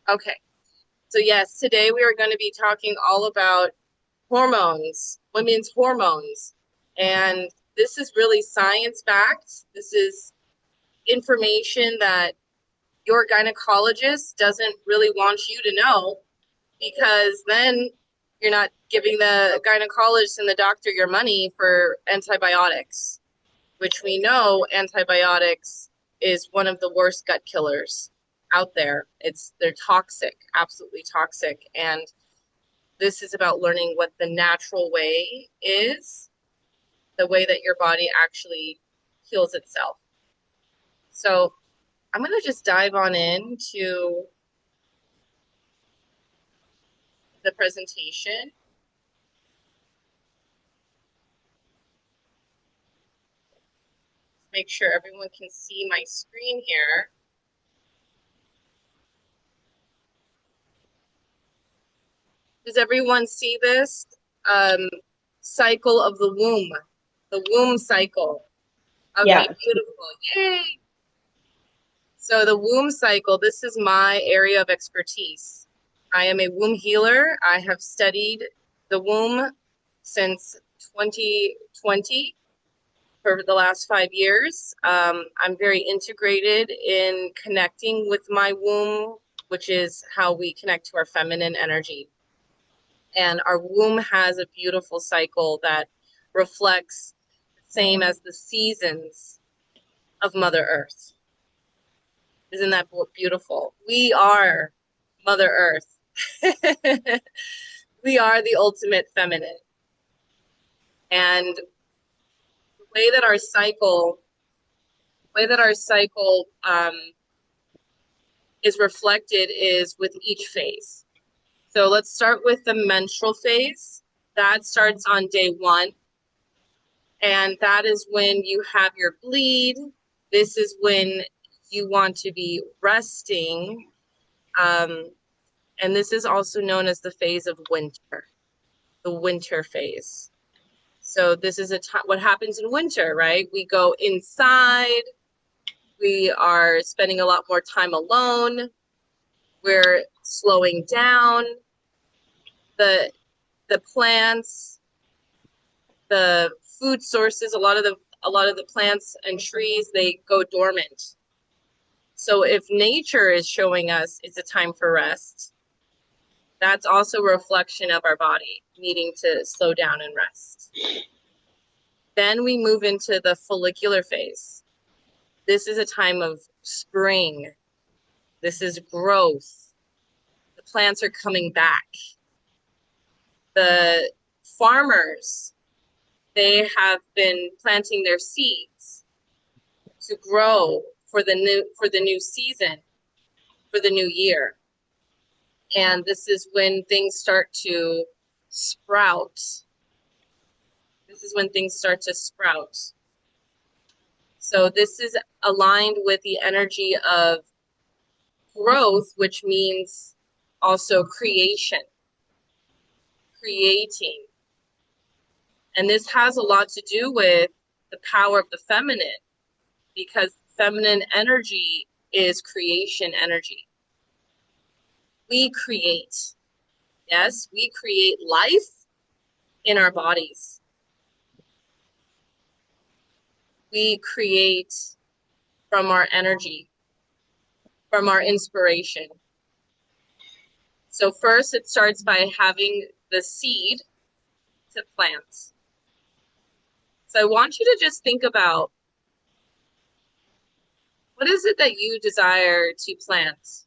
Okay. So yes, today we are going to be talking all about hormones, women's hormones. And this is really science backed. This is information that your gynecologist doesn't really want you to know because then you're not giving the gynecologist and the doctor your money for antibiotics, which we know antibiotics is one of the worst gut killers out there. They're toxic, absolutely toxic. And this is about learning what the natural way is, the way that your body actually heals itself. So I'm going to just dive on into the presentation. Make sure everyone can see my screen here. Does everyone see this? Um, Cycle of the womb cycle. Okay, Yeah. beautiful. Yay! So the womb cycle, this is my area of expertise. I am a womb healer. I have studied the womb since 2020 for the last 5 years. I'm very integrated in connecting with my womb, which is how we connect to our feminine energy. And our womb has a beautiful cycle that reflects the same as the seasons of Mother Earth. Isn't that beautiful? We are Mother Earth. We are the ultimate feminine. And the way that our cycle, is reflected is with each phase. So let's start with the menstrual phase. That starts on day one. And that is when you have your bleed. This is when you want to be resting. Um, and this is also known as the phase of winter, the winter phase. So this is a time, what happens in winter, right? We go inside. We are spending a lot more time alone. We're slowing down. The the plants, the food sources, a lot of the plants and trees, they go dormant. So if nature is showing us it's a time for rest, that's also a reflection of our body needing to slow down and rest. Then we move into the follicular phase. This is a time of spring. This is growth. The plants are coming back. The farmers, they have been planting their seeds to grow for the new season, for the new year. And this is when things start to sprout. This is when things start to sprout. So this is aligned with the energy of growth, which means also creation, creating. And this has a lot to do with the power of the feminine, because feminine energy is creation energy. We create. Yes, we create life in our bodies. We create from our energy, from our inspiration. So first it starts by having the seed to plant. So I want you to just think about, what is it that you desire to plant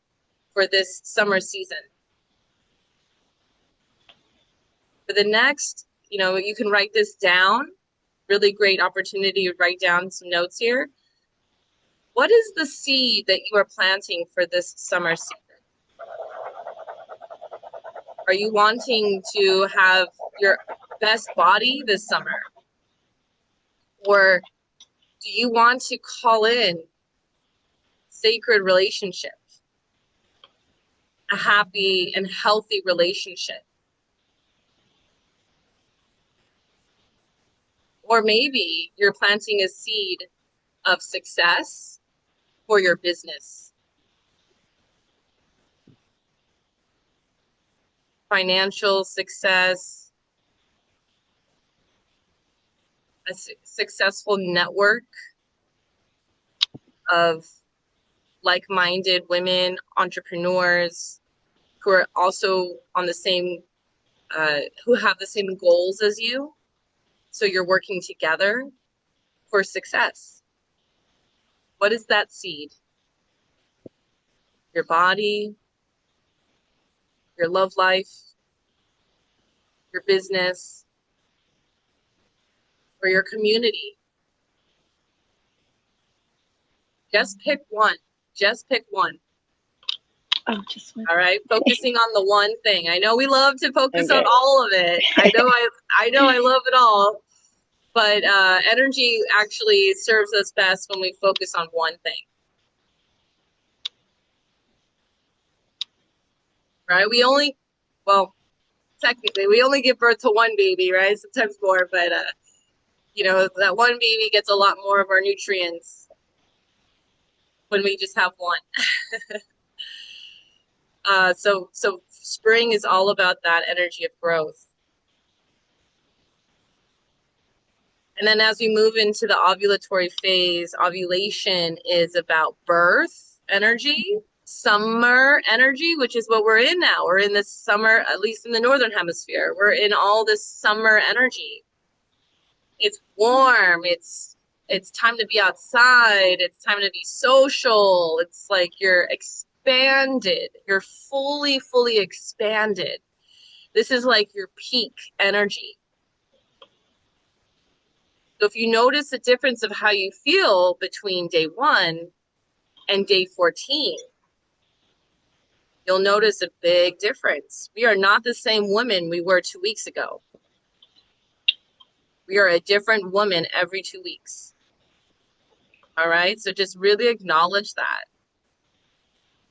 for this summer season? For the next, you can write this down. Really great opportunity to write down some notes here. What is the seed that you are planting for this summer season? Are you wanting to have your best body this summer? Or do you want to call in sacred relationship, a happy and healthy relationship? Or maybe you're planting a seed of success for your business. financial success, a successful network of like-minded women, entrepreneurs who are also on the same, who have the same goals as you. So you're working together for success. What is that seed? Your body, your love life, your business, or your community. Just pick one. Just pick one. Oh, just one. All right. Focusing on the one thing. I know we love to focus on all of it. I know I love it all. But energy actually serves us best when we focus on one thing. Right? Technically, we only give birth to one baby, right? Sometimes more, but that one baby gets a lot more of our nutrients when we just have one. So spring is all about that energy of growth. And then as we move into the ovulatory phase, ovulation is about birth energy, summer energy, which is what we're in now. We're in this summer, at least in the northern hemisphere. We're in all this summer energy. It's warm. It's time to be outside. It's time to be social. It's like you're expanded. You're fully expanded. This is like your peak energy. So if you notice the difference of how you feel between day 1 and day 14, you'll notice a big difference. We are not the same women we were 2 weeks ago. We are a different woman every 2 weeks. All right? So just really acknowledge that.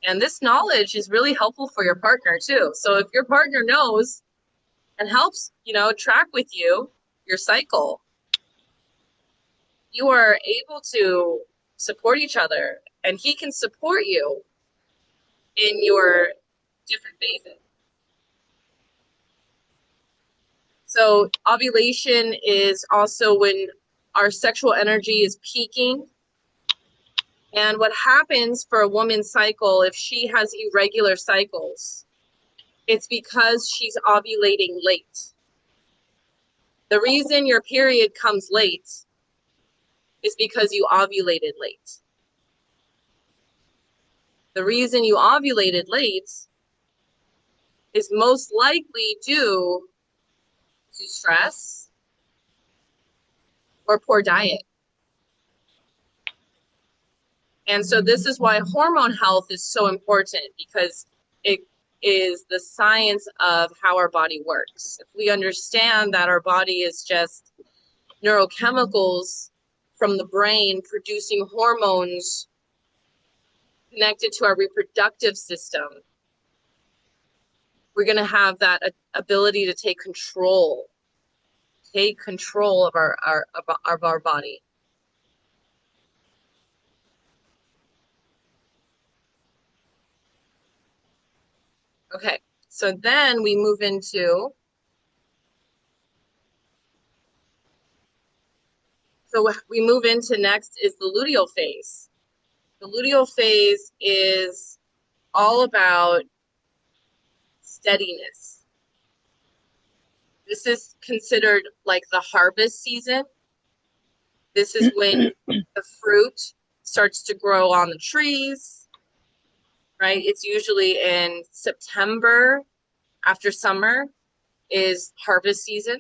And this knowledge is really helpful for your partner too. So if your partner knows and helps, track with you your cycle, you are able to support each other, and he can support you in your different phases. So ovulation is also when our sexual energy is peaking. And what happens for a woman's cycle, if she has irregular cycles, it's because she's ovulating late. The reason your period comes late is because you ovulated late. The reason you ovulated late is most likely due to stress or poor diet. And so this is why hormone health is so important, because it is the science of how our body works. If we understand that our body is just neurochemicals from the brain producing hormones connected to our reproductive system, we're going to have that ability to take control of our body. Okay, so then we move into, next is the luteal phase. The luteal phase is all about steadiness. This is considered like the harvest season. This is when the fruit starts to grow on the trees, right? It's usually in September, after summer is harvest season.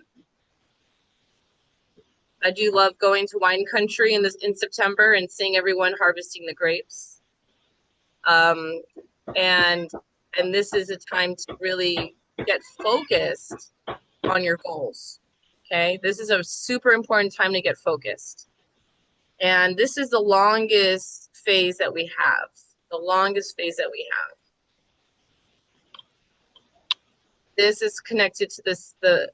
I do love going to wine country in September and seeing everyone harvesting the grapes. And this is a time to really get focused on your goals. Okay, this is a super important time to get focused. And this is the longest phase that we have. The longest phase that we have. This is connected to the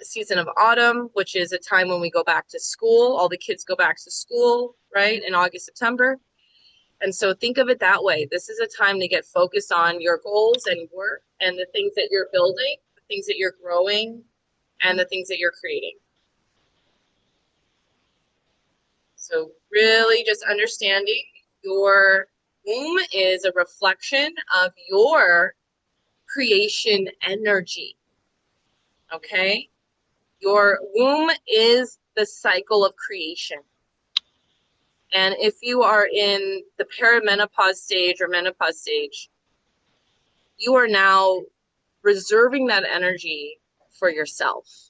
season of autumn, which is a time when we go back to school. All the kids go back to school, right, in August, September. And so think of it that way. This is a time to get focused on your goals and work and the things that you're building, the things that you're growing, and the things that you're creating. So really just understanding your womb is a reflection of your creation energy. Okay? Your womb is the cycle of creation. And if you are in the perimenopause stage or menopause stage, you are now reserving that energy for yourself.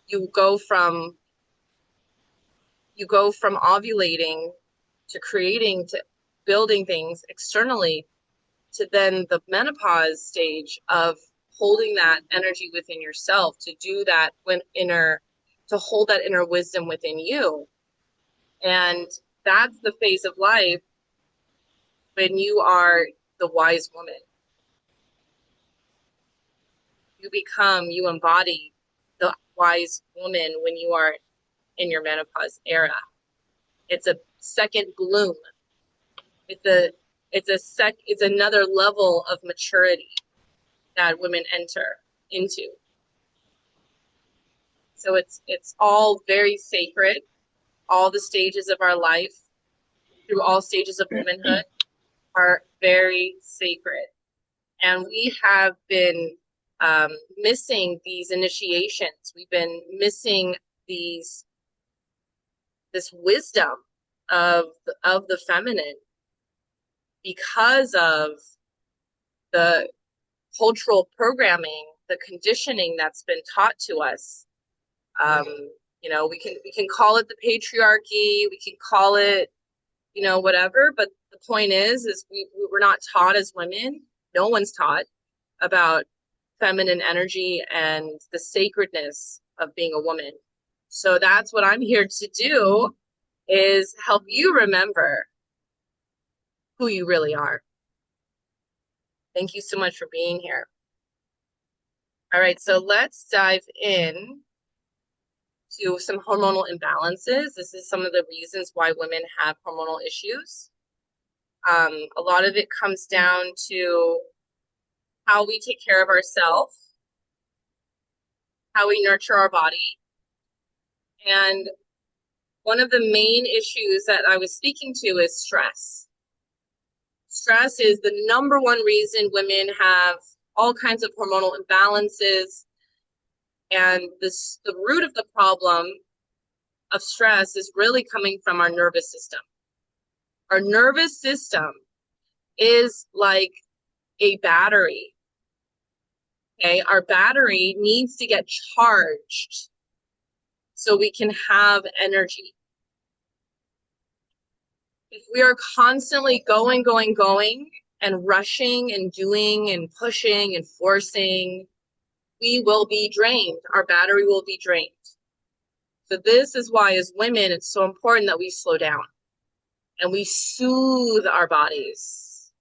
You go from ovulating to creating to building things externally to then the menopause stage of holding that energy within yourself to do that to hold that inner wisdom within you. And that's the phase of life when you are the wise woman. You embody the wise woman when you are in your menopause era. It's a second bloom. It's another level of maturity that women enter into. So it's all very sacred. All the stages of our life, through all stages of womanhood, are very sacred. And we have been missing these initiations. We've been missing this wisdom of the feminine because of the cultural programming, the conditioning that's been taught to us. We can call it the patriarchy, we can call it, whatever, but the point is we're not taught as women. No one's taught about feminine energy and the sacredness of being a woman. So that's what I'm here to do, is help you remember who you really are. Thank you so much for being here. All right, so let's dive in to some hormonal imbalances. This is some of the reasons why women have hormonal issues. A lot of it comes down to how we take care of ourselves, how we nurture our body. And one of the main issues that I was speaking to is stress. Stress is the number one reason women have all kinds of hormonal imbalances. And the root of the problem of stress is really coming from our nervous system. Our nervous system is like a battery. Okay, our battery needs to get charged so we can have energy. If we are constantly going, and rushing and doing and pushing and forcing, we will be drained. Our battery will be drained. So this is why, as women, it's so important that we slow down and we soothe our bodies.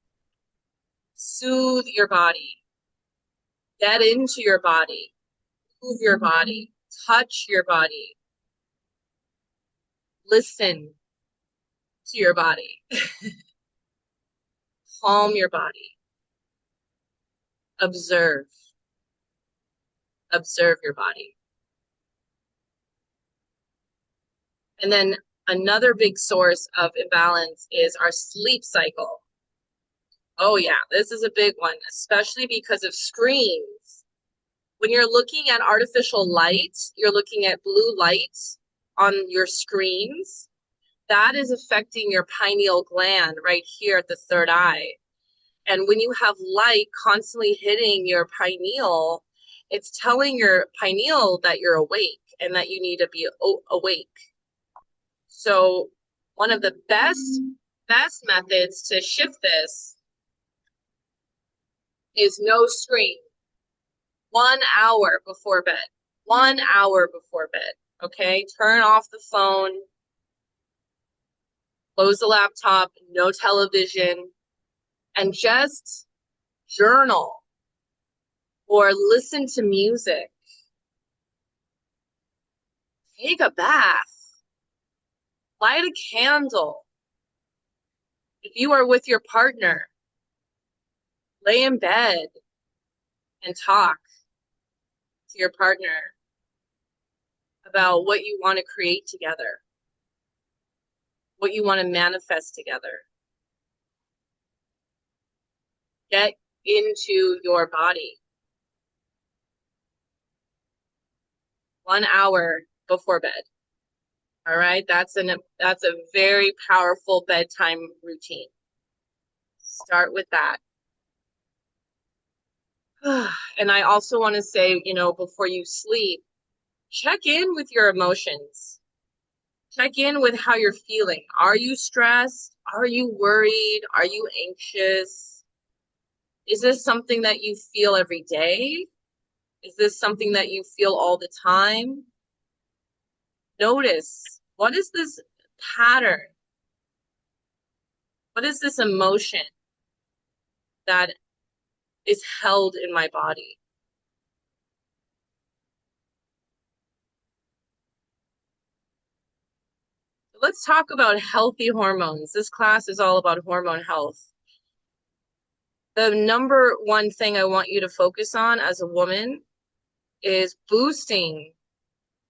Soothe your body. Get into your body. Move your body. Touch your body. Listen to your body. Calm your body. Observe. Observe your body. And then another big source of imbalance is our sleep cycle. Oh yeah, this is a big one, especially because of screens. When you're looking at artificial light, you're looking at blue light on your screens. That is affecting your pineal gland right here at the third eye. And when you have light constantly hitting your pineal, it's telling your pineal that you're awake and that you need to be awake. So one of the best methods to shift this is no screen. 1 hour before bed. 1 hour before bed. Okay? Turn off the phone. Close the laptop. No television. And just journal or listen to music. Take a bath. Light a candle. If you are with your partner, lay in bed and talk to your partner about what you want to create together, what you want to manifest together. Get into your body 1 hour before bed. All right, that's a very powerful bedtime routine. Start with that. And I also want to say, before you sleep, check in with your emotions. Check in with how you're feeling. Are you stressed? Are you worried? Are you anxious? Is this something that you feel every day? Is this something that you feel all the time? Notice, what is this pattern? What is this emotion that is held in my body? Let's talk about healthy hormones. This class is all about hormone health. The number one thing I want you to focus on as a woman is boosting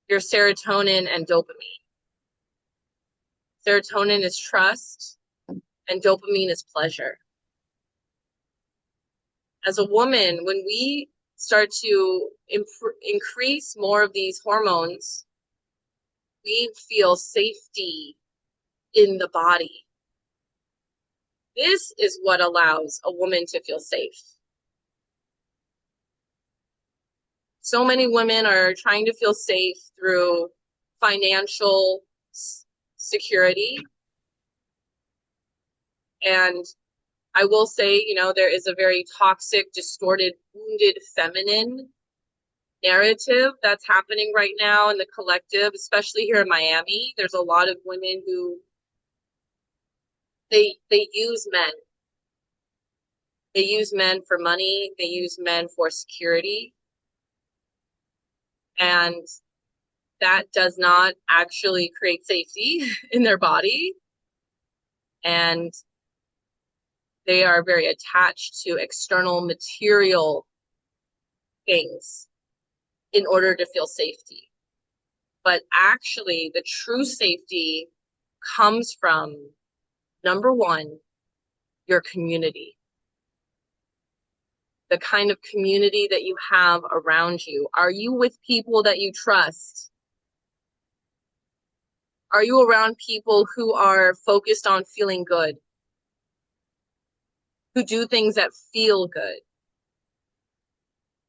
your serotonin and dopamine. Serotonin is trust, and dopamine is pleasure. As a woman, when we start to increase more of these hormones, we feel safety in the body. This is what allows a woman to feel safe. So many women are trying to feel safe through financial security. And I will say, there is a very toxic, distorted, wounded feminine narrative that's happening right now in the collective, especially here in Miami. There's a lot of women who they use men. They use men for money. They use men for security. And that does not actually create safety in their body. And they are very attached to external material things in order to feel safety. But actually, the true safety comes from, number one, your community. The kind of community that you have around you. Are you with people that you trust? Are you around people who are focused on feeling good? Who do things that feel good?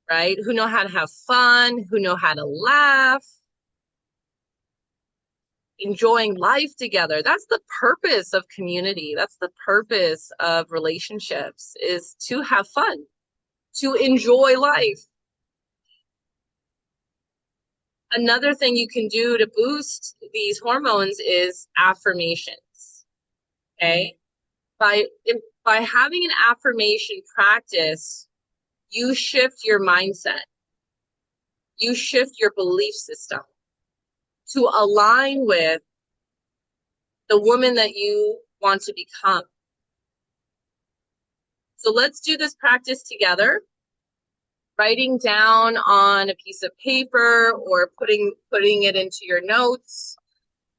Right? Who know how to have fun, who know how to laugh, enjoying life together. That's the purpose of community. That's the purpose of relationships, is to have fun, to enjoy life. Another thing you can do to boost these hormones is affirmations. Okay? By having an affirmation practice, you shift your mindset. You shift your belief system to align with the woman that you want to become. So let's do this practice together. Writing down on a piece of paper or putting it into your notes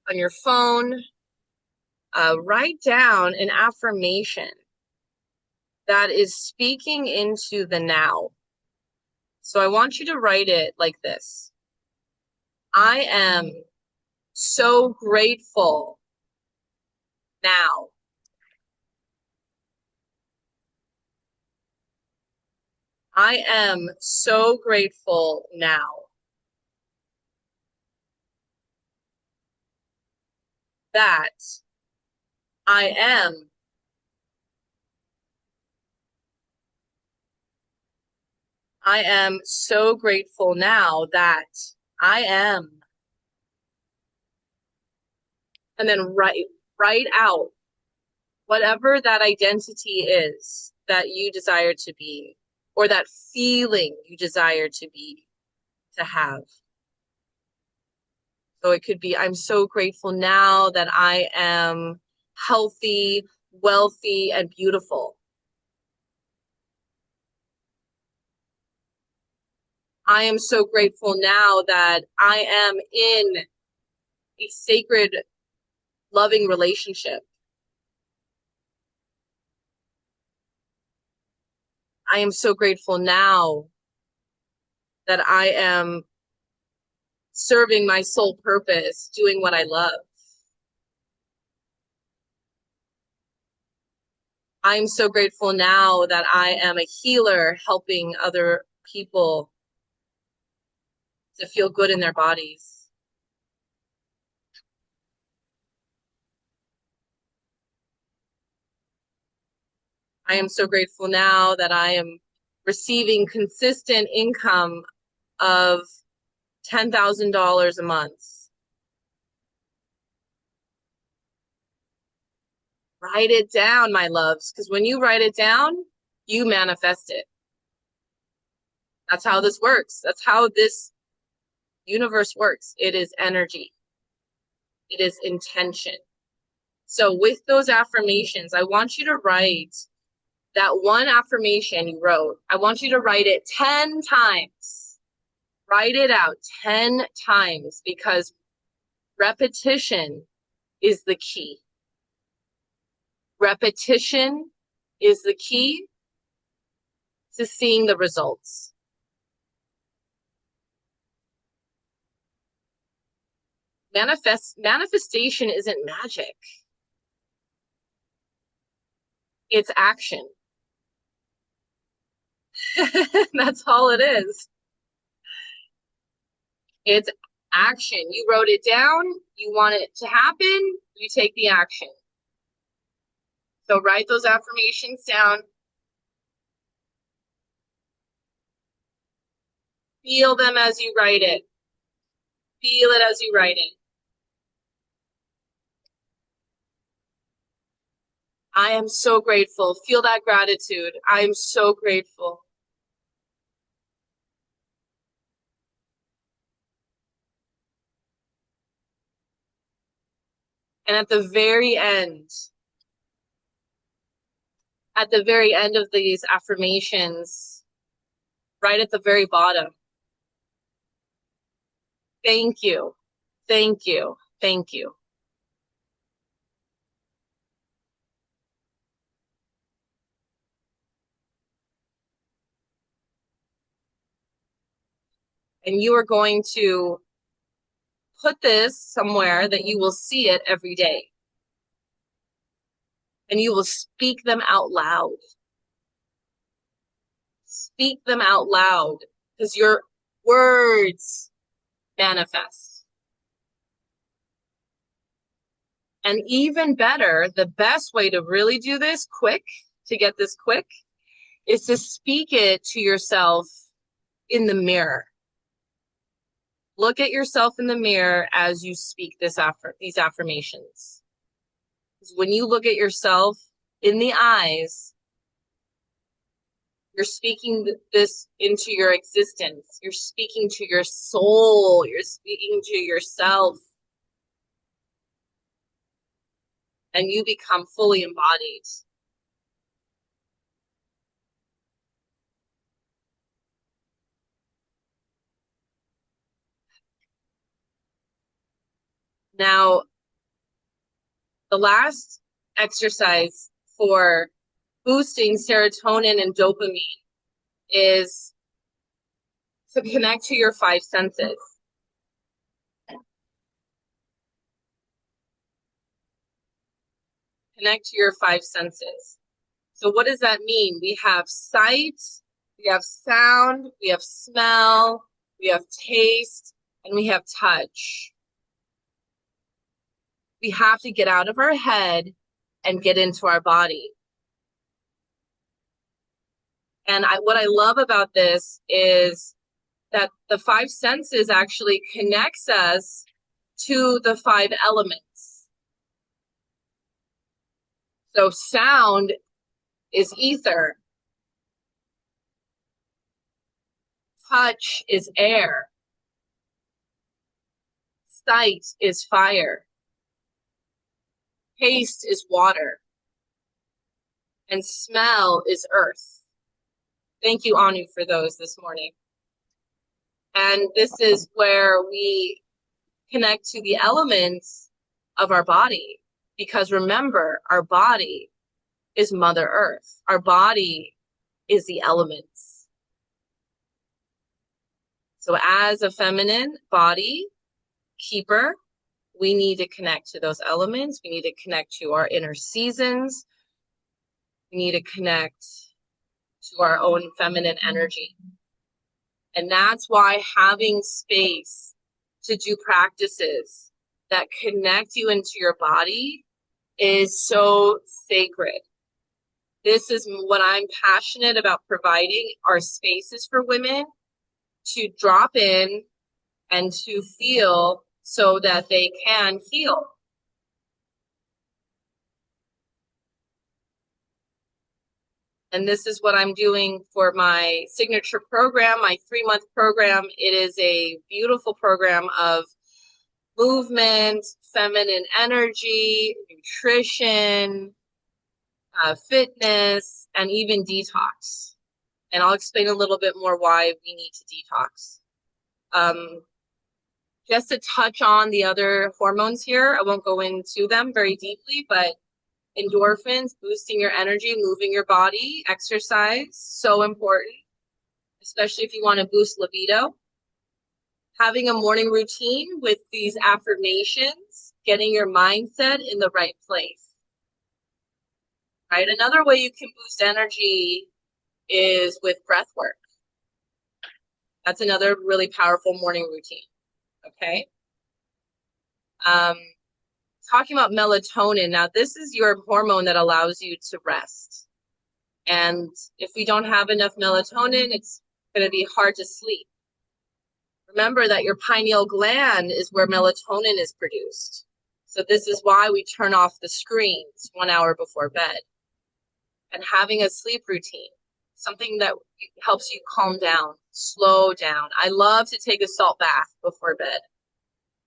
on your phone. Write down an affirmation that is speaking into the now. So I want you to write it like this. I am so grateful now. I am so grateful now. That I am so grateful now that I am. And then write out whatever that identity is that you desire to be, or that feeling you desire to be, to have. So it could be, I'm so grateful now that I am healthy, wealthy, and beautiful. I am so grateful now that I am in a sacred, loving relationship. I am so grateful now that I am serving my soul purpose, doing what I love. I'm so grateful now that I am a healer, helping other people to feel good in their bodies. I am so grateful now that I am receiving consistent income of $10,000 a month. Write it down, my loves, because when you write it down, you manifest it. That's how this works. That's how this universe works. It is energy. It is intention. So with those affirmations, I want you to write that one affirmation you wrote. I want you to write it 10 times. Write it out 10 times because repetition is the key. Repetition is the key to seeing the results. Manifestation isn't magic. It's action. That's all it is. It's action. You wrote it down. You want it to happen. You take the action. So write those affirmations down. Feel them as you write it. Feel it as you write it. I am so grateful. Feel that gratitude. I am so grateful. And at the very end of these affirmations, right at the very bottom, thank you, thank you, thank you. And you are going to put this somewhere that you will see it every day. And you will speak them out loud. Speak them out loud because your words manifest. And even better, the best way to really do this quick, to get this quick, is to speak it to yourself in the mirror. Look at yourself in the mirror as you speak these affirmations. When you look at yourself in the eyes, you're speaking this into your existence. You're speaking to your soul. You're speaking to yourself. And you become fully embodied. Now, the last exercise for boosting serotonin and dopamine is to connect to your five senses. Connect to your five senses. So what does that mean? We have sight, we have sound, we have smell, we have taste, and we have touch. We have to get out of our head and get into our body. And what I love about this is that the five senses actually connects us to the five elements. So sound is ether. Touch is air. Sight is fire. Taste is water. and smell is earth. Thank you, Anu, for those this morning. And this is where we connect to the elements of our body. Because remember, our body is Mother Earth. Our body is the elements. So as a feminine body keeper, we need to connect to those elements. We need to connect to our inner seasons. We need to connect to our own feminine energy. And that's why having space to do practices that connect you into your body is so sacred. This is what I'm passionate about providing, are spaces for women to drop in and to feel so that they can heal. And this is what I'm doing for my signature program, my 3-month program. It is a beautiful program of movement, feminine energy, nutrition, fitness, and even detox. And I'll explain a little bit more why we need to detox. Just to touch on the other hormones here, I won't go into them very deeply, but endorphins, boosting your energy, moving your body, exercise, so important, especially if you want to boost libido. Having a morning routine with these affirmations, getting your mindset in the right place. Right? Another way you can boost energy is with breath work. That's another really powerful morning routine. Okay. Talking about melatonin. Now, this is your hormone that allows you to rest. And if we don't have enough melatonin, it's going to be hard to sleep. Remember that your pineal gland is where melatonin is produced. So this is why we turn off the screens 1 hour before bed. And having a sleep routine, something that helps you calm down, slow down. I love to take a salt bath before bed.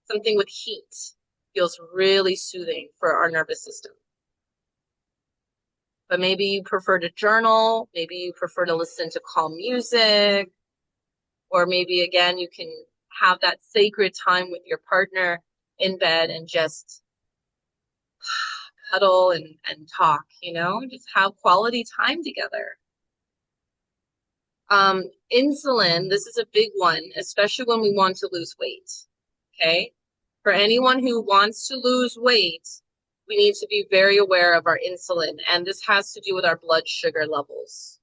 Something with heat feels really soothing for our nervous system. But maybe you prefer to journal, maybe you prefer to listen to calm music, or maybe again, you can have that sacred time with your partner in bed and just cuddle and talk, just have quality time together. Insulin, this is a big one, especially when we want to lose weight, okay? For anyone who wants to lose weight, we need to be very aware of our insulin, and this has to do with our blood sugar levels.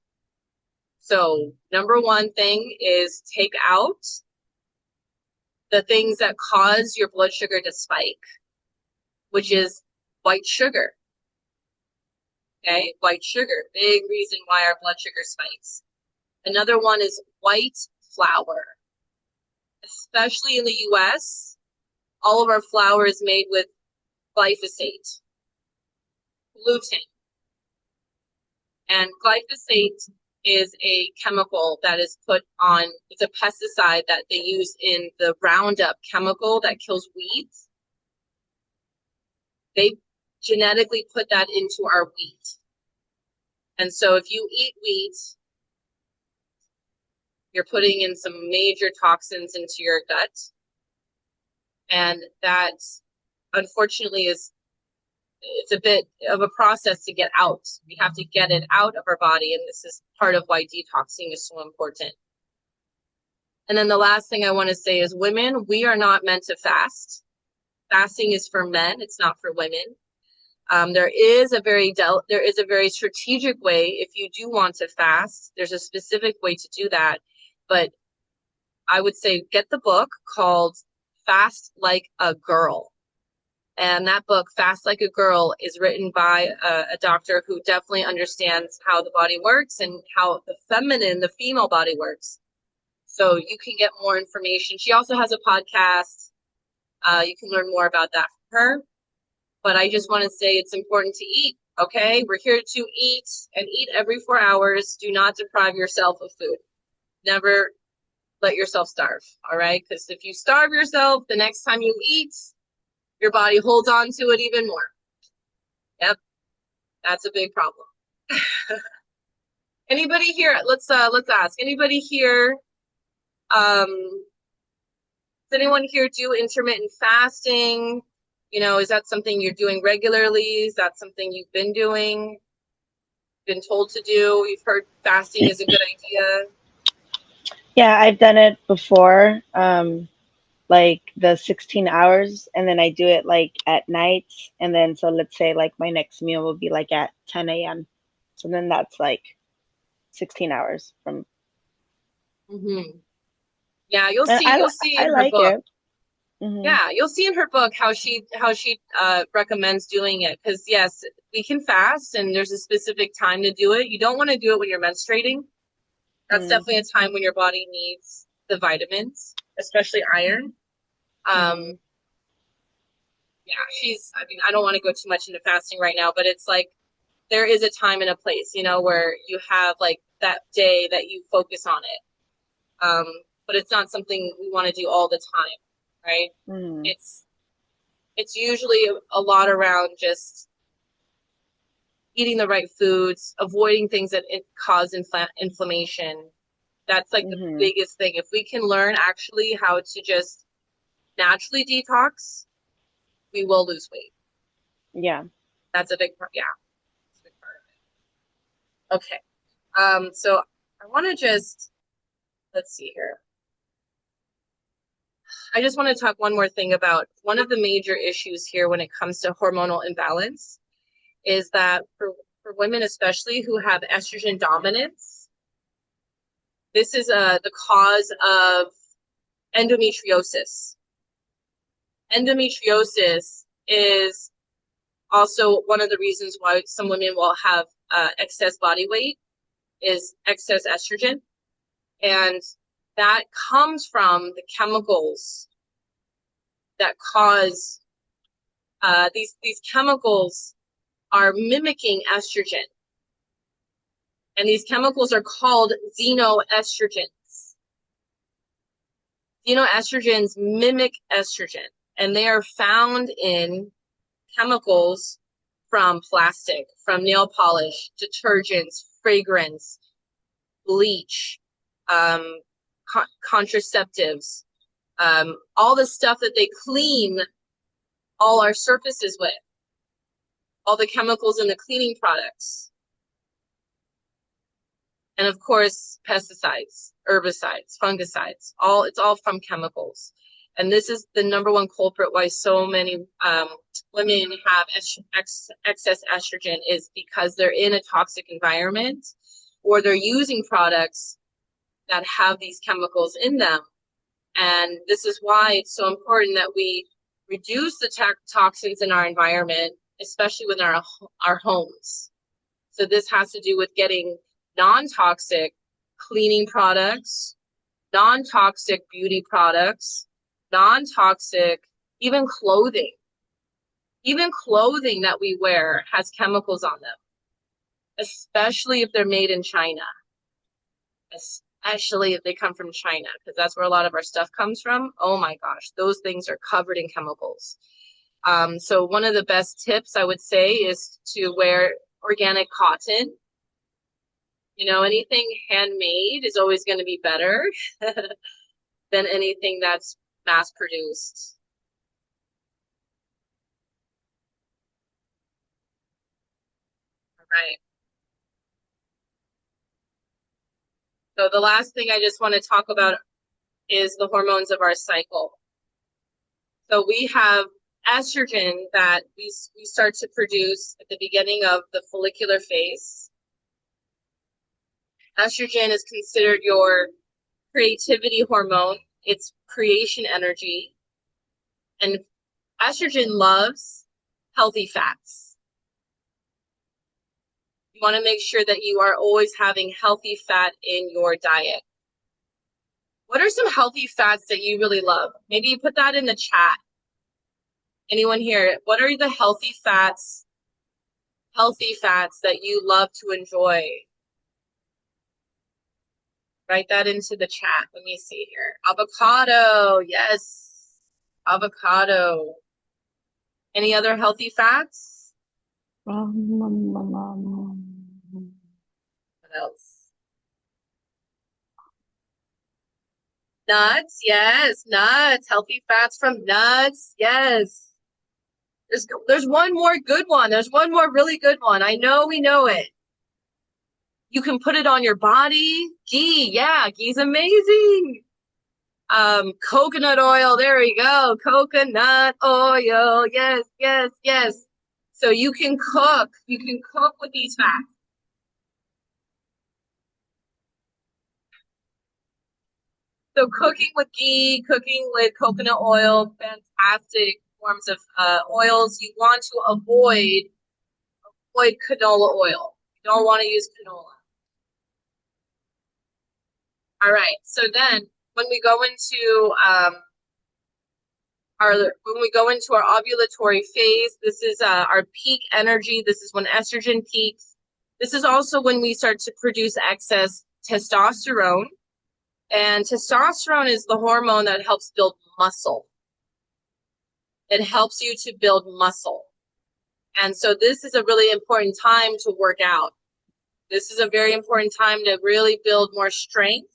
So number one thing is take out the things that cause your blood sugar to spike, which is white sugar. Okay, white sugar, big reason why our blood sugar spikes. Another one is white flour. Especially in the US, all of our flour is made with glyphosate, gluten. And glyphosate is a chemical that is put on, it's a pesticide that they use in the Roundup chemical that kills weeds. They genetically put that into our wheat. And so if you eat wheat, you're putting in some major toxins into your gut. And that, unfortunately, it's a bit of a process to get out. We have to get it out of our body, and this is part of why detoxing is so important. And then the last thing I want to say is women, we are not meant to fast. Fasting is for men, it's not for women. There is a very strategic way if you do want to fast. There's a specific way to do that. But I would say get the book called Fast Like a Girl. And that book, Fast Like a Girl, is written by a doctor who definitely understands how the body works and how the female body works. So you can get more information. She also has a podcast. You can learn more about that from her. But I just want to say it's important to eat, okay? We're here to eat and eat every 4 hours. Do not deprive yourself of food. Never let yourself starve, all right? Because if you starve yourself, the next time you eat, your body holds on to it even more. Yep, that's a big problem. Anybody here? Let's ask. Anybody here? Does anyone here do intermittent fasting? Is that something you're doing regularly? Is that something you've been doing? Been told to do? You've heard fasting is a good idea? Yeah, I've done it before, like the 16 hours, and then I do it like at night. And then, so let's say like my next meal will be like at 10 a.m. So then that's like 16 hours from, Hmm. Yeah, you'll and see. You'll see I in her like book. it. Hmm. Yeah, you'll see in her book how she recommends doing it. Because yes, we can fast, and there's a specific time to do it. You don't want to do it when you're menstruating. That's Mm-hmm. definitely a time when your body needs the vitamins, especially iron. Um, Mm-hmm. yeah, I mean, I don't want to go too much into fasting right now, but it's like there is a time and a place, where you have like that day that you focus on it. Um, but it's not something we want to do all the time, right? Mm-hmm. It's it's usually a lot around just eating the right foods, avoiding things that cause inflammation. That's like the Mm-hmm. biggest thing. If we can learn actually how to just naturally detox, we will lose weight. Yeah. That's a big part. Yeah, that's a big part of it. Okay. So I want to just let's see here. I just want to talk one more thing about one of the major issues here when it comes to hormonal imbalance is that for women especially who have estrogen dominance, this is the cause of endometriosis. Endometriosis is also one of the reasons why some women will have excess body weight is excess estrogen. And that comes from the chemicals that cause these chemicals are mimicking estrogen. And these chemicals are called xenoestrogens. Xenoestrogens mimic estrogen, and they are found in chemicals from plastic, from nail polish, detergents, fragrance, bleach, um, contraceptives, all the stuff that they clean all our surfaces with, all the chemicals in the cleaning products. And of course, pesticides, herbicides, fungicides, it's all from chemicals. And this is the number one culprit why so many women have excess estrogen is because they're in a toxic environment or they're using products that have these chemicals in them. And this is why it's so important that we reduce the toxins in our environment, especially within our homes. So this has to do with getting non-toxic cleaning products, non-toxic beauty products, non-toxic, even clothing. Even clothing that we wear has chemicals on them, especially if they're made in China, especially if they come from China, because that's where a lot of our stuff comes from. Oh my gosh, those things are covered in chemicals. So one of the best tips I would say is to wear organic cotton. Anything handmade is always going to be better than anything that's mass produced. All right. So the last thing I just want to talk about is the hormones of our cycle. So we have estrogen that we start to produce at the beginning of the follicular phase. Estrogen is considered your creativity hormone. It's creation energy. And estrogen loves healthy fats. You want to make sure that you are always having healthy fat in your diet. What are some healthy fats that you really love? Maybe you put that in the chat. Anyone here? What are the healthy fats that you love to enjoy? Write that into the chat. Let me see here. Avocado. Yes. Avocado. Any other healthy fats? What else? Nuts, yes, nuts. Healthy fats from nuts, yes. There's one more good one. There's one more really good one. I know we know it. You can put it on your body. Ghee, yeah, ghee's amazing. Coconut oil, there we go. Coconut oil, yes, yes, yes. So you can cook. You can cook with these fats. So cooking with ghee, cooking with coconut oil, fantastic forms of oils. You want to avoid canola oil. You don't want to use canola. All right. So then when we go into our ovulatory phase, this is our peak energy. This is when estrogen peaks. This is also when we start to produce excess testosterone. And testosterone is the hormone that helps build muscle. It helps you to build muscle. And so this is a really important time to work out. This is a very important time to really build more strength.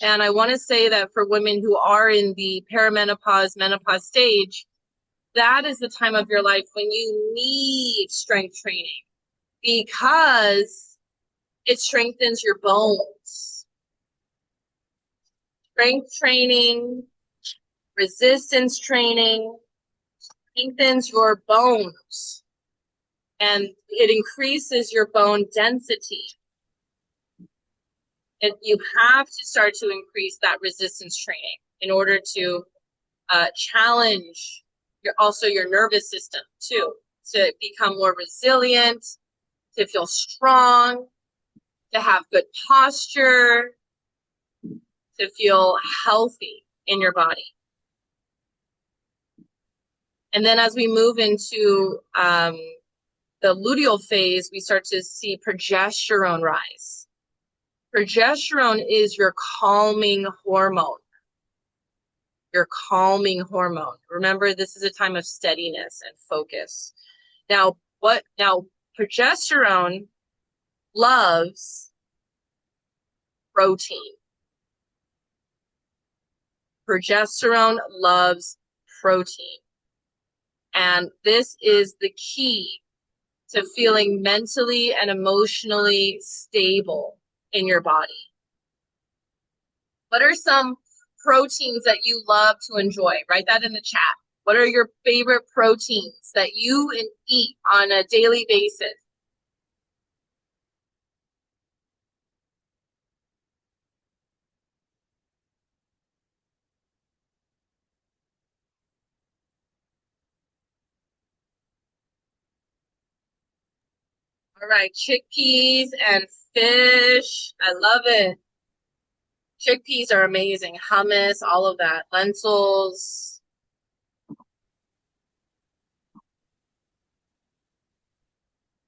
And I want to say that for women who are in the perimenopause, menopause stage, that is the time of your life when you need strength training because it strengthens your bones. Strength training, resistance training strengthens your bones and it increases your bone density. And you have to start to increase that resistance training in order to challenge your nervous system too, to become more resilient, to feel strong, to have good posture, to feel healthy in your body. And then as we move into the luteal phase, we start to see progesterone rise. Progesterone is your calming hormone. Your calming hormone. Remember, this is a time of steadiness and focus. Now, progesterone loves protein. Progesterone loves protein. And this is the key to feeling mentally and emotionally stable in your body. What are some proteins that you love to enjoy? Write that in the chat. What are your favorite proteins that you eat on a daily basis? All right, chickpeas and fish. I love it. Chickpeas are amazing. Hummus, all of that. Lentils.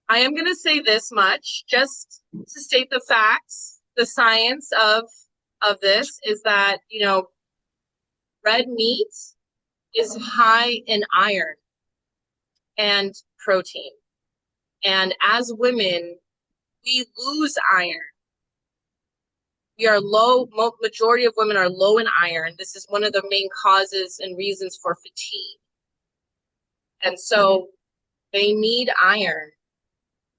I am going to say this much, just to state the facts. The science of this is that, red meat is high in iron and protein. And as women, we lose iron. We are low, majority of women are low in iron. This is one of the main causes and reasons for fatigue. And so they need iron.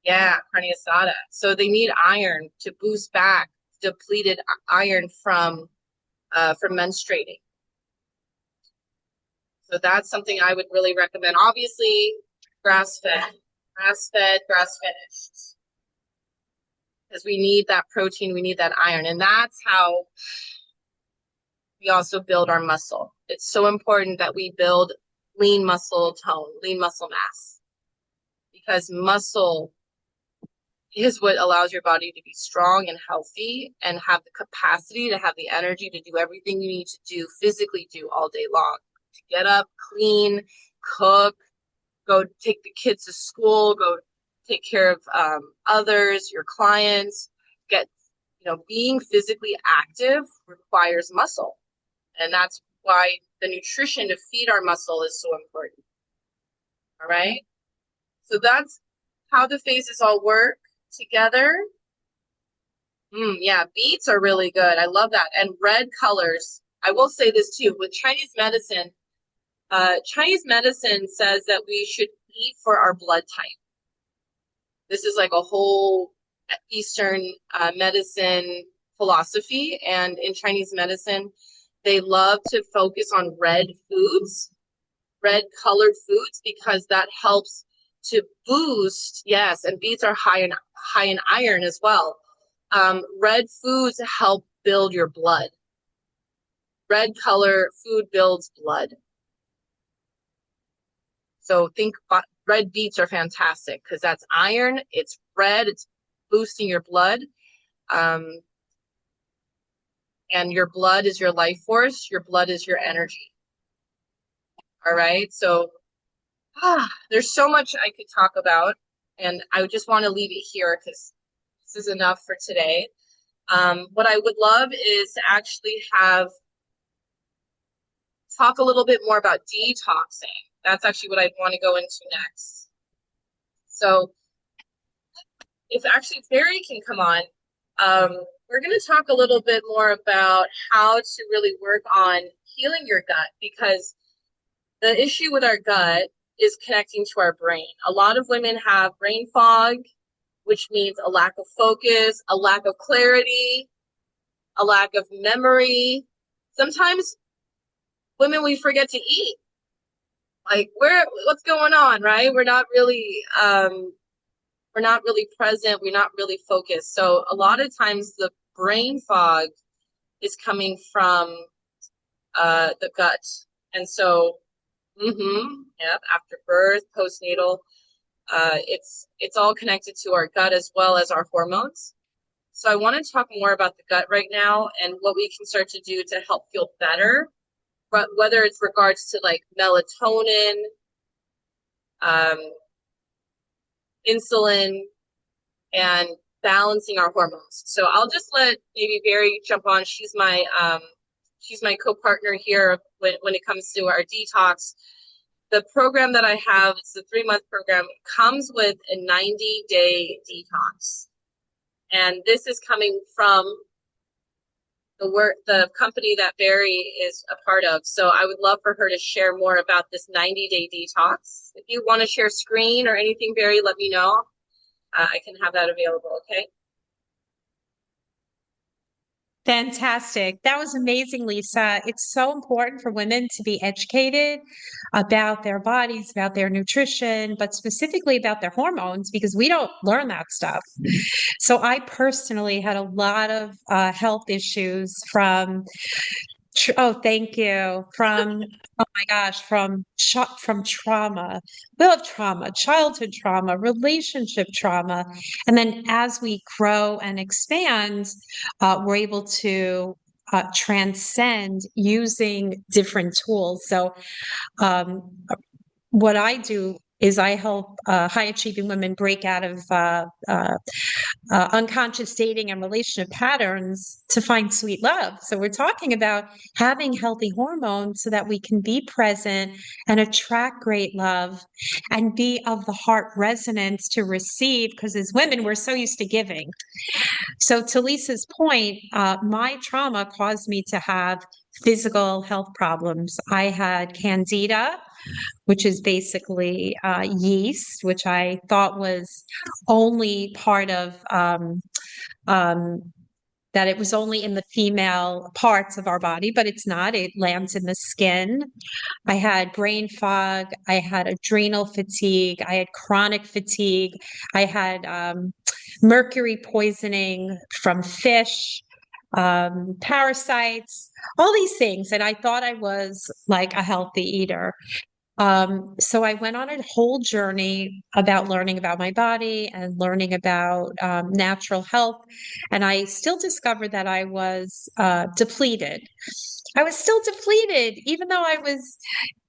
Yeah, carne asada. So they need iron to boost back depleted iron from menstruating. So that's something I would really recommend. Obviously, grass-fed, grass-finished. Because we need that protein, we need that iron. And that's how we also build our muscle. It's so important that we build lean muscle tone, lean muscle mass. Because muscle is what allows your body to be strong and healthy and have the capacity to have the energy to do everything you need to do, physically do all day long. To get up, clean, cook, go take the kids to school, go take care of others, your clients. Being physically active requires muscle. And that's why the nutrition to feed our muscle is so important. All right. So that's how the phases all work together. Yeah, beets are really good. I love that. And red colors. I will say this too, with Chinese medicine says that we should eat for our blood type. This is like a whole Eastern medicine philosophy. And in Chinese medicine, they love to focus on red foods, red colored foods, because that helps to boost, yes, and beets are high in iron as well. Red foods help build your blood. Red color food builds blood. So think red beets are fantastic because that's iron, it's red, it's boosting your blood. Um, and your blood is your life force, your blood is your energy. All right. So there's so much I could talk about, and I just want to leave it here because this is enough for today. What I would love is to actually have talk a little bit more about detoxing. That's actually what I want to go into next. So if actually Barry can come on, we're going to talk a little bit more about how to really work on healing your gut because the issue with our gut is connecting to our brain. A lot of women have brain fog, which means a lack of focus, a lack of clarity, a lack of memory. Sometimes women, we forget to eat. Like what's going on, right? We're not really present, we're not really focused. So a lot of times the brain fog is coming from the gut. And so yeah, after birth, postnatal, it's all connected to our gut as well as our hormones. So I want to talk more about the gut right now and what we can start to do to help feel better, but whether it's regards to like melatonin, um, insulin, and balancing our hormones. So I'll just let maybe Barry jump on. She's my co-partner here when it comes to our detox. The program that I have, it's a 3-month program, comes with a 90-day detox. And this is coming from the company that Barry is a part of. So I would love for her to share more about this 90-day detox. If you want to share screen or anything, Barry, let me know. I can have that available, okay? Fantastic. That was amazing, Lisa. It's so important for women to be educated about their bodies, about their nutrition, but specifically about their hormones because we don't learn that stuff. So I personally had a lot of health issues from oh, thank you. From oh my gosh, from trauma, will of trauma, childhood trauma, relationship trauma, and then as we grow and expand, we're able to transcend using different tools. So, um, what I do is I help high achieving women break out of unconscious dating and relationship patterns to find sweet love. So we're talking about having healthy hormones so that we can be present and attract great love and be of the heart resonance to receive. Because as women, we're so used to giving. So to Lisa's point, my trauma caused me to have physical health problems. I had candida, which is basically yeast, which I thought was only part of um, that it was only in the female parts of our body, but it's not. It lands in the skin. I had brain fog. I had adrenal fatigue. I had chronic fatigue. I had mercury poisoning from fish, parasites, all these things. And I thought I was like a healthy eater. So I went on a whole journey about learning about my body and learning about natural health. And I still discovered that I was depleted. I was still depleted, even though I was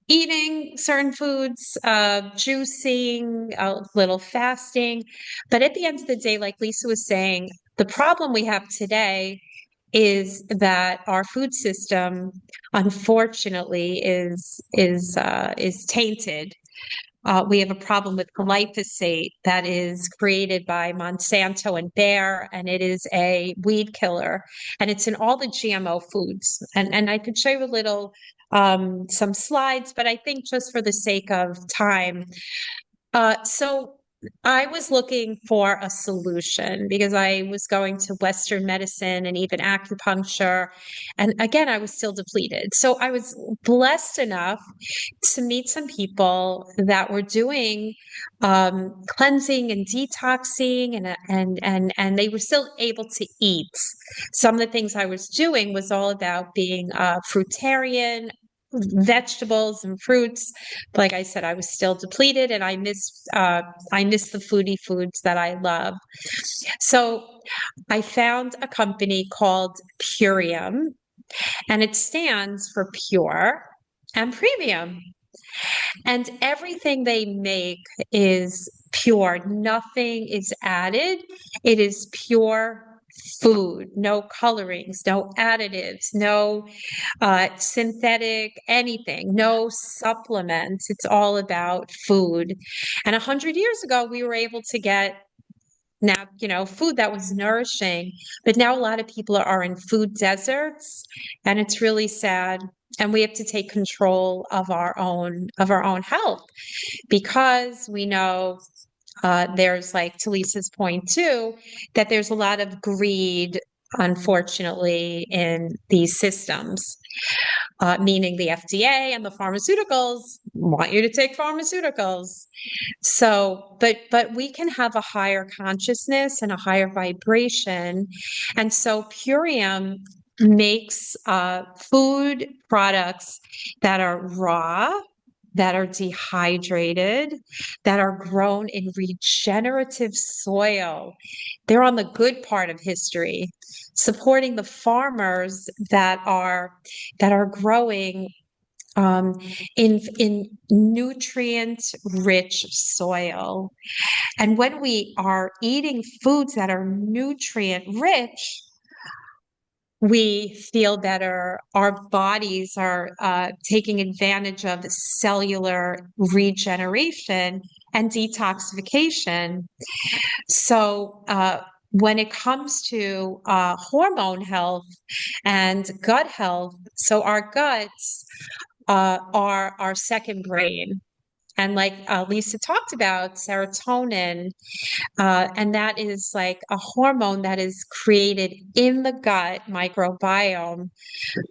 eating certain foods, juicing, a little fasting. But at the end of the day, like Lisa was saying, the problem we have today is that our food system, unfortunately, is tainted. we have a problem with glyphosate that is created by Monsanto and Bayer, and it is a weed killer, and it's in all the GMO foods. And I could show you a little some slides, but I think just for the sake of time, so I was looking for a solution because I was going to Western medicine and even acupuncture. And again, I was still depleted. So I was blessed enough to meet some people that were doing cleansing and detoxing, and they were still able to eat. Some of the things I was doing was all about being fruitarian, vegetables and fruits. Like I said, I was still depleted, and I miss the foodie foods that I love. So I found a company called Purium, and it stands for pure and premium. And everything they make is pure. Nothing is added. It is pure food, no colorings, no additives, no synthetic anything, no supplements. It's all about food. And 100 years ago, we were able to get now, food that was nourishing, but now a lot of people are in food deserts, and it's really sad. And we have to take control of our own health, because we know there's, like, to Lisa's point too, that there's a lot of greed, unfortunately, in these systems, meaning the FDA and the pharmaceuticals want you to take pharmaceuticals. So, but we can have a higher consciousness and a higher vibration. And so Purium makes food products that are raw, that are dehydrated, that are grown in regenerative soil. They're on the good part of history, supporting the farmers that are growing in nutrient rich soil. And when we are eating foods that are nutrient rich, we feel better. Our bodies are taking advantage of cellular regeneration and detoxification. So, when it comes to hormone health and gut health, so our guts are our second brain. And like Lisa talked about, serotonin, and that is like a hormone that is created in the gut microbiome.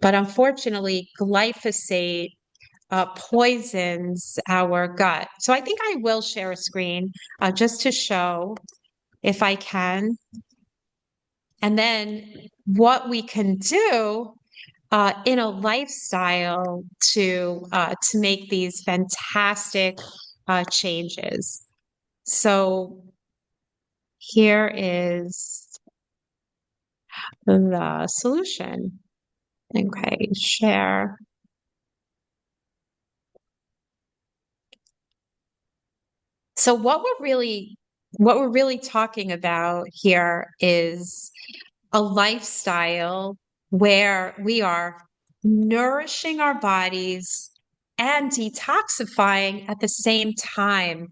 But unfortunately, glyphosate poisons our gut. So I think I will share a screen just to show, if I can. And then what we can do in a lifestyle to make these fantastic changes. So here is the solution. Okay, share. So what we're really talking about here is a lifestyle where we are nourishing our bodies and detoxifying at the same time.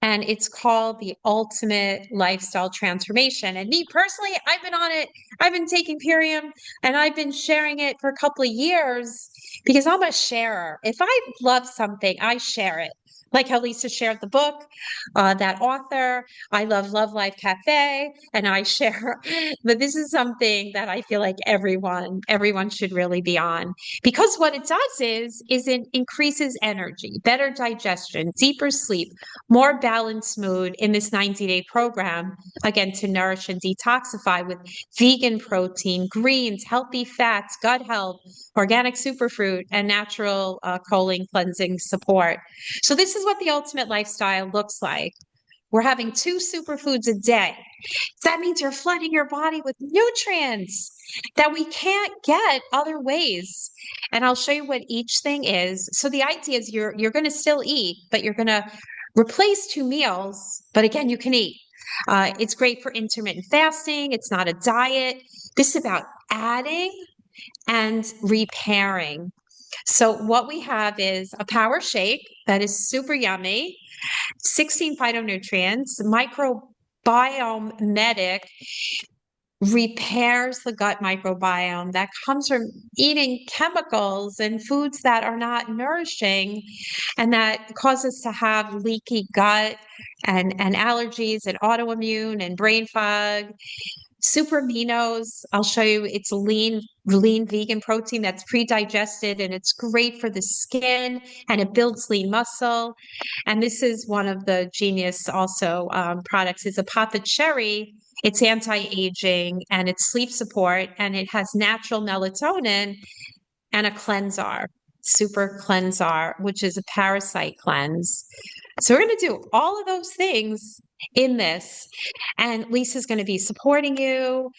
And it's called the ultimate lifestyle transformation. And me personally, I've been on it. I've been taking Purium, and I've been sharing it for a couple of years because I'm a sharer. If I love something, I share it. Like how Lisa shared the book, that author. I love Love Life Cafe, and I share. But this is something that I feel like everyone should really be on, because what it does is it increases energy, better digestion, deeper sleep, more balanced mood in this 90-day program, again, to nourish and detoxify with vegan protein, greens, healthy fats, gut health, organic superfruit, and natural colon cleansing support. So this is what the ultimate lifestyle looks like. We're having 2 superfoods a day. That means you're flooding your body with nutrients that we can't get other ways. And I'll show you what each thing is. So the idea is you're going to still eat, but you're going to replace 2 meals. But again, you can eat. It's great for intermittent fasting. It's not a diet. This is about adding and repairing. So what we have is a power shake that is super yummy, 16 phytonutrients, microbiome medic, repairs the gut microbiome that comes from eating chemicals and foods that are not nourishing and that cause us to have leaky gut and allergies and autoimmune and brain fog. Super aminos, I'll show you, it's lean vegan protein that's pre-digested and it's great for the skin and it builds lean muscle. And this is one of the genius also products is Apothecary. It's anti-aging and it's sleep support and it has natural melatonin and a cleanser, super cleanser, which is a parasite cleanse. So we're going to do all of those things in this. And Lisa's going to be supporting you.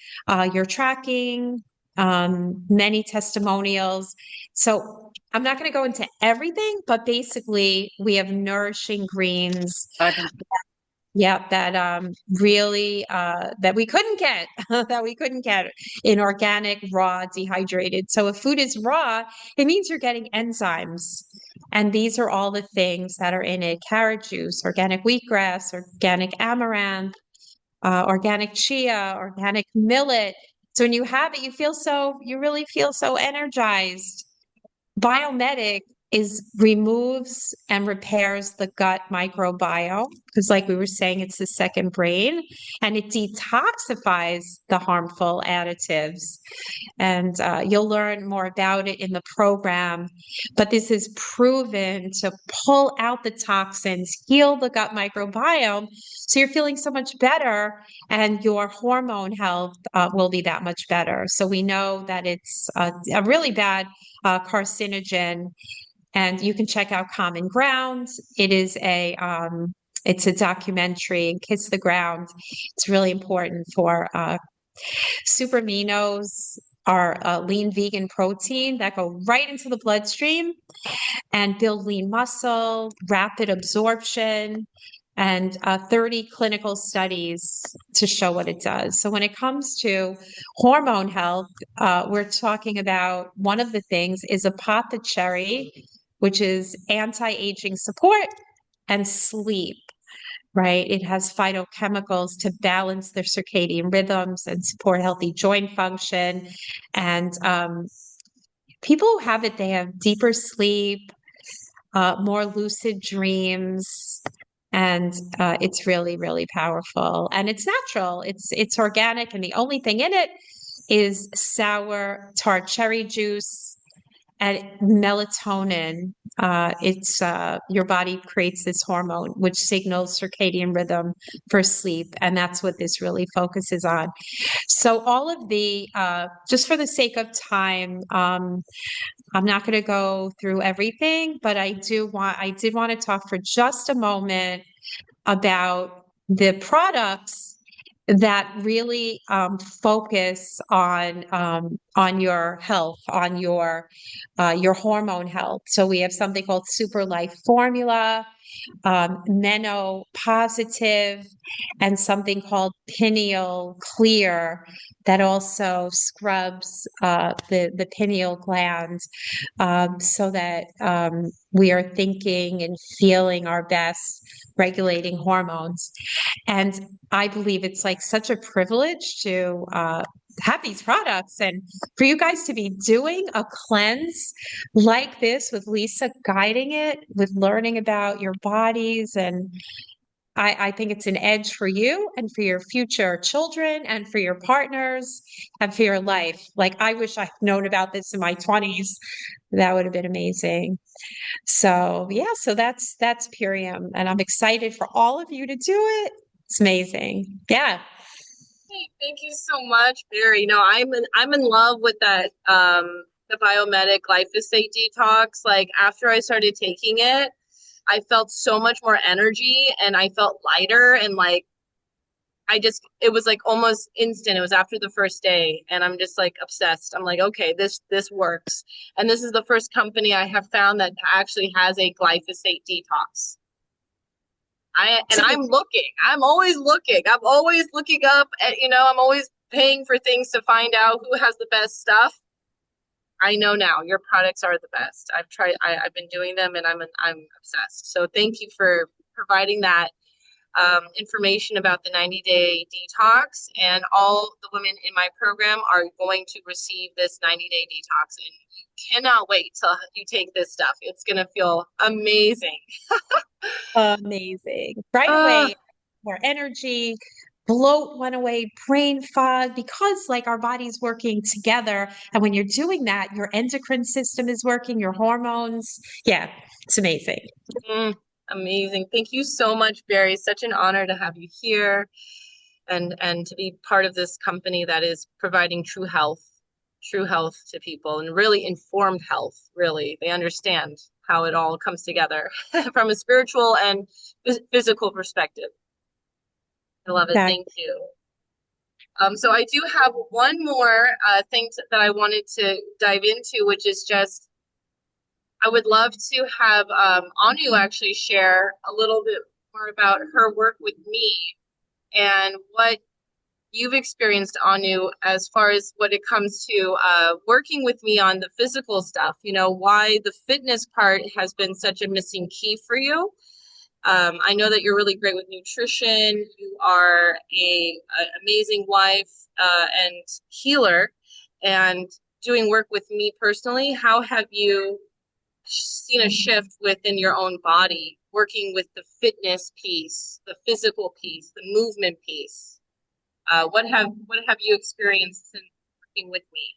You're tracking many testimonials. So I'm not going to go into everything, but basically we have nourishing greens. Yeah, that really that we couldn't get that we couldn't get in organic, raw, dehydrated. So if food is raw, it means you're getting enzymes. And these are all the things that are in it: carrot juice, organic wheatgrass, organic amaranth, organic chia, organic millet. So when you have it, you really feel so energized. Biomedic is removes and repairs the gut microbiome because like we were saying, it's the second brain, and it detoxifies the harmful additives. And you'll learn more about it in the program. But this is proven to pull out the toxins, heal the gut microbiome. So you're feeling so much better and your hormone health will be that much better. So we know that it's a really bad carcinogen. And you can check out Common Ground. It's a documentary, Kiss the Ground. It's really important for super aminos are lean vegan protein that go right into the bloodstream and build lean muscle, rapid absorption, and 30 clinical studies to show what it does. So when it comes to hormone health, we're talking about one of the things is Apothecary, which is anti-aging support and sleep. Right? It has phytochemicals to balance their circadian rhythms and support healthy joint function. And people who have it, they have deeper sleep, more lucid dreams, and it's really, really powerful. And it's natural. It's organic, and the only thing in it is sour tart cherry juice and melatonin. It's your body creates this hormone which signals circadian rhythm for sleep, and that's what this really focuses on. So all of the just for the sake of time, I'm not going to go through everything, but I did want to talk for just a moment about the products that really focus on your health, on your hormone health. So we have something called Super Life Formula, Meno Positive, and something called Pineal Clear that also scrubs the pineal gland so that we are thinking and feeling our best, regulating hormones. And I believe it's like such a privilege to have these products and for you guys to be doing a cleanse like this with Lisa guiding it, with learning about your bodies. And I think it's an edge for you and for your future children and for your partners and for your life. Like, I wish I'd known about this in my 20s. That would have been amazing. So yeah, so that's Purium, and I'm excited for all of you to do it. It's amazing. Yeah. Hey, thank you so much, Barry. No, I'm in love with that the biomedic glyphosate detox. Like after I started taking it, I felt so much more energy and I felt lighter and like it was like almost instant. It was after the first day and I'm just like obsessed. I'm like, okay, this works. And this is the first company I have found that actually has a glyphosate detox. I'm looking. I'm always looking. I'm always looking up at, I'm always paying for things to find out who has the best stuff. I know now your products are the best. I've been doing them and I'm obsessed. So thank you for providing that information about the 90-day detox. And all the women in my program are going to receive this 90-day detox. And you cannot wait till you take this stuff. It's going to feel amazing. Amazing. Right Uh, away, more energy, bloat went away, brain fog, because like our body's working together. And when you're doing that, your endocrine system is working, your hormones. Yeah, it's amazing. mm, amazing. Thank you so much, Barry. Such an honor to have you here and to be part of this company that is providing true health to people and really informed health, really. They understand how it all comes together from a spiritual and physical perspective. I love it. That Thank you. So I do have one more thing that I wanted to dive into, which is just I would love to have Anu actually share a little bit more about her work with me and what you've experienced, Anu, as far as what it comes to working with me on the physical stuff, you know, why the fitness part has been such a missing key for you. I know that you're really great with nutrition. You are an amazing wife and healer, and doing work with me personally. How have you seen a shift within your own body, working with the fitness piece, the physical piece, the movement piece? What have you experienced since working with me?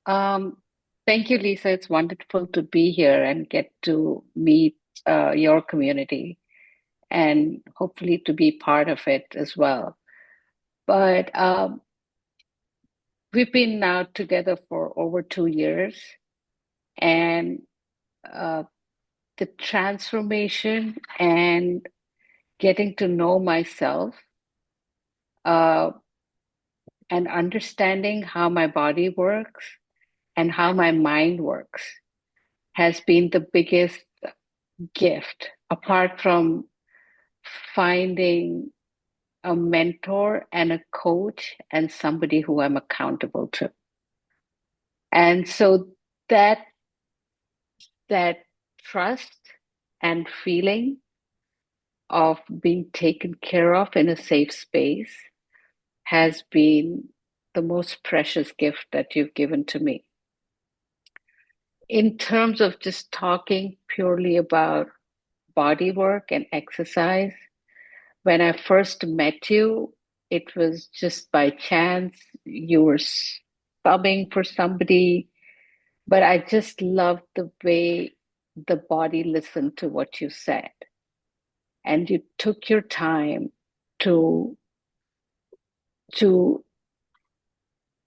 Um, Thank you, Lisa. It's wonderful to be here and get to meet your community and hopefully to be part of it as well. But we've been now together for over 2 years, and uh, the transformation and getting to know myself uh, and understanding how my body works and how my mind works has been the biggest gift, apart from finding a mentor and a coach and somebody who I'm accountable to. And so that that trust and feeling of being taken care of in a safe space has been the most precious gift that you've given to me. In terms of just talking purely about body work and exercise, when I first met you, it was just by chance. You were subbing for somebody, but I just loved the way the body listened to what you said. And you took your time to to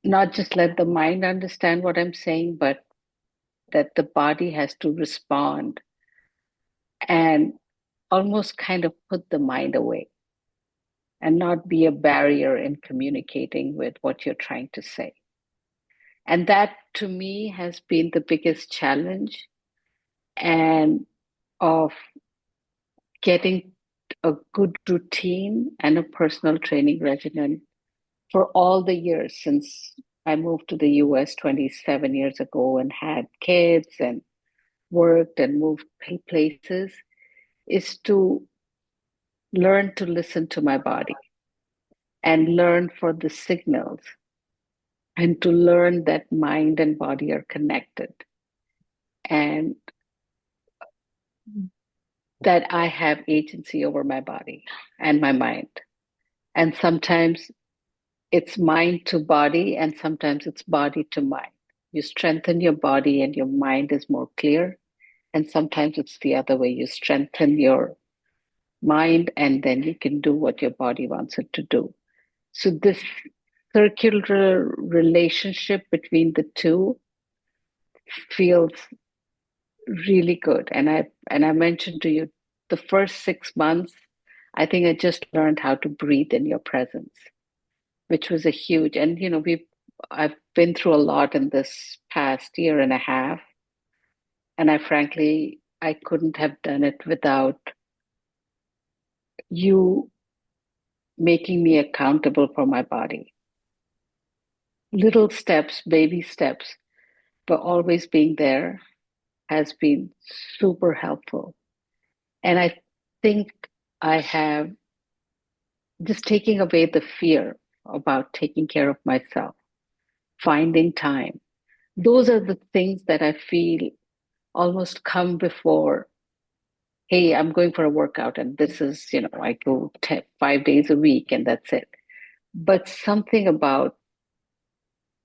not just let the mind understand what I'm saying, but that the body has to respond and almost kind of put the mind away and not be a barrier in communicating with what you're trying to say. And that to me has been the biggest challenge and of getting a good routine and a personal training regimen for all the years since I moved to the US 27 years ago and had kids and worked and moved places is to learn to listen to my body and learn for the signals and to learn that mind and body are connected and that I have agency over my body and my mind. And sometimes it's mind to body, and sometimes it's body to mind. You strengthen your body, and your mind is more clear. And sometimes it's the other way. You strengthen your mind, and then you can do what your body wants it to do. So, this circular relationship between the two feels really good. And I mentioned to you the first 6 months, I think I just learned how to breathe in your presence, which was a huge, and I've been through a lot in this past year and a half, and I couldn't have done it without you making me accountable for my body little steps, baby steps, but always being there has been super helpful. And I think I have just taking away the fear about taking care of myself, finding time. Those are the things that I feel almost come before, hey, I'm going for a workout and this is, I go 5 days a week and that's it. But something about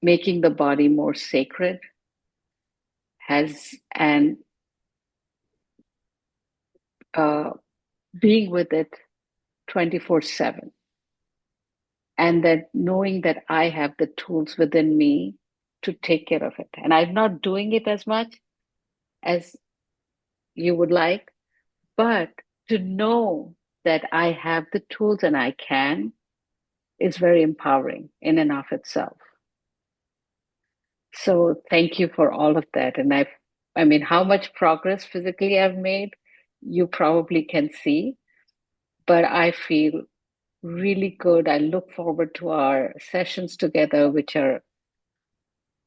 making the body more sacred has, and uh, being with it 24/7. And that knowing that I have the tools within me to take care of it. And I'm not doing it as much as you would like, but to know that I have the tools and I can is very empowering in and of itself. So thank you for all of that. And I mean, how much progress physically I've made, you probably can see, but I feel really good. I look forward to our sessions together, which are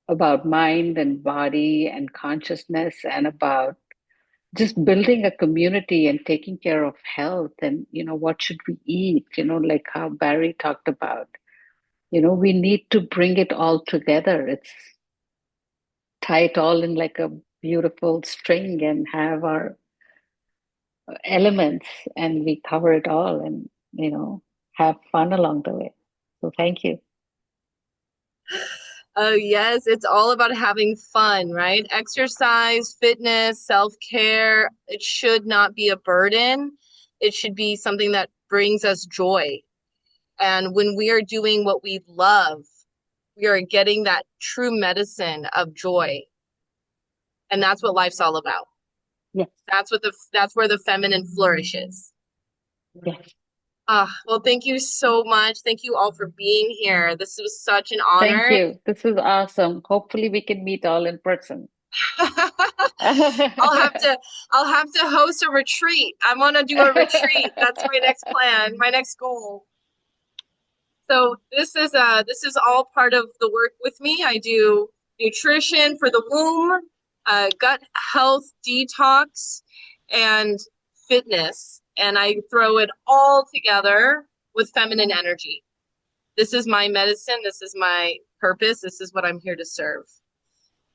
about mind and body and consciousness and about just building a community and taking care of health and what should we eat, like how Barry talked about. We need to bring it all together. It's tie it all in like a beautiful string and have our elements and we cover it all and have fun along the way. So thank you. Oh, yes, it's all about having fun, right? Exercise, fitness, self-care, it should not be a burden. It should be something that brings us joy. And when we are doing what we love, we are getting that true medicine of joy. And that's what life's all about. Yes. That's where the feminine flourishes. Yes. Well, thank you so much. Thank you all for being here. This was such an Thank honor. you. This is awesome. Hopefully we can meet all in person. I'll have to I'll have to host a retreat. I want to do a retreat. That's my next plan, my next goal. So this is all part of the work with me. I do nutrition for the womb, gut health detox, and fitness, and I throw it all together with feminine energy. This is my medicine. This is my purpose. This is what I'm here to serve.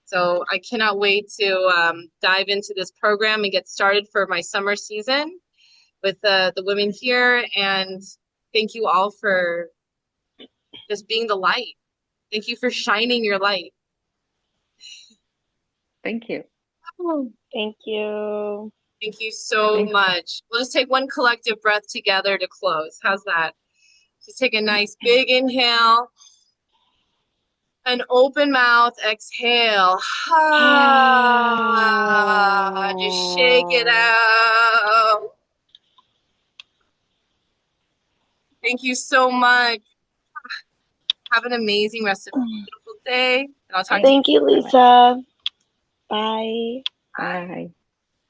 So I cannot wait to dive into this program and get started for my summer season with the women here. And thank you all for just being the light. Thank you for shining your light. Thank you. Thank you. Thank you so Thanks. much. We'll just take one collective breath together to close. How's that? Just take a nice big inhale. An open mouth exhale. Just shake it out. Thank you so much. Have an amazing rest of the beautiful day. And I'll talk to you. Thank you, Lisa. Bye. Bye.